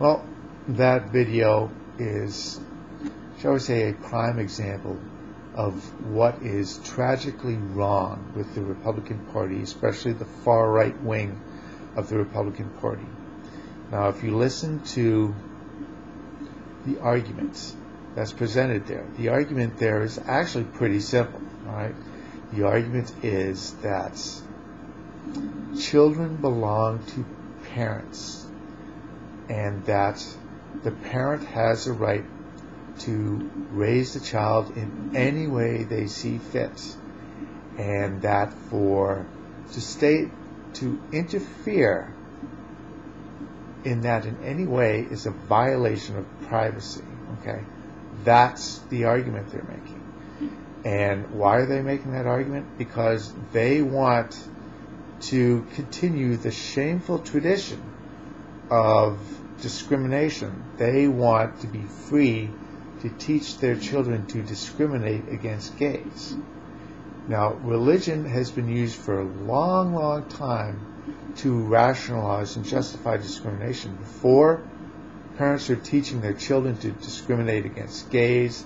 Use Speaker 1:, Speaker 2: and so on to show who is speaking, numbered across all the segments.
Speaker 1: Well, that video is, shall we say, a prime example of what is tragically wrong with the Republican Party, especially the far right wing of the Republican Party. Now, if you listen to the arguments that's presented there, the argument there is actually pretty simple, all right? The argument is that children belong to parents, and that the parent has a right to raise the child in any way they see fit, and that to interfere in that in any way is a violation of privacy. Okay, that's the argument they're making. And why are they making that argument? Because they want to continue the shameful tradition of discrimination. They want to be free to teach their children to discriminate against gays. Now, religion has been used for a long, long time to rationalize and justify discrimination. Before, parents were teaching their children to discriminate against gays.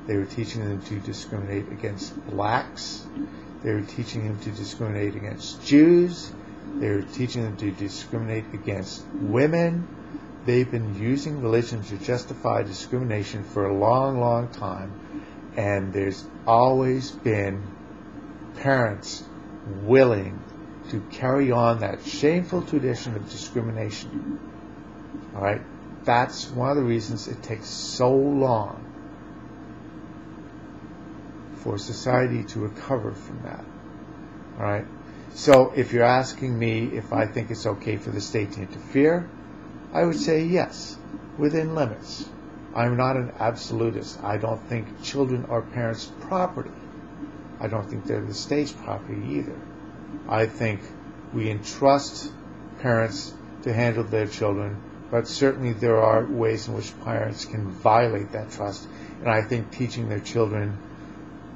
Speaker 1: They were teaching them to discriminate against blacks. They were teaching them to discriminate against Jews. They were teaching them to discriminate against women. They've been using religion to justify discrimination for a long, long time. And there's always been parents willing to carry on that shameful tradition of discrimination. All right? That's one of the reasons it takes so long for society to recover from that. All right? So if you're asking me if I think it's okay for the state to interfere, I would say yes, within limits. I'm not an absolutist. I don't think children are parents' property. I don't think they're the state's property either. I think we entrust parents to handle their children, but certainly there are ways in which parents can violate that trust. And I think teaching their children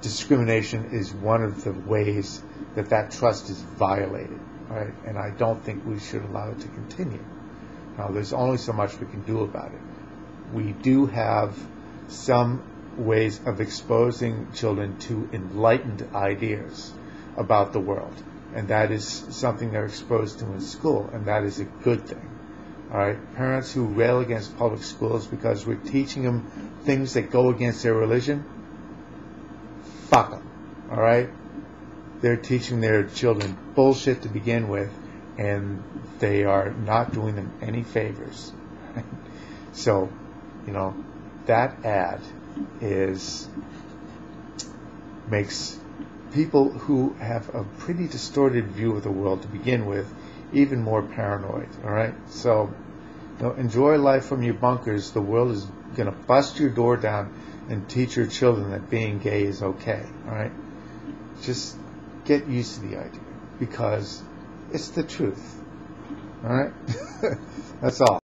Speaker 1: discrimination is one of the ways that that trust is violated, right? And I don't think we should allow it to continue. Now, there's only so much we can do about it. We do have some ways of exposing children to enlightened ideas about the world, and that is something they're exposed to in school, and that is a good thing. All right, parents who rail against public schools because we're teaching them things that go against their religion, fuck them. All right, they're teaching their children bullshit to begin with, and they are not doing them any favors. So, that ad makes people who have a pretty distorted view of the world to begin with even more paranoid. All right, so enjoy life from your bunkers. The world is going to bust your door down and teach your children that being gay is okay. All right, just get used to the idea because it's the truth. All right, that's all.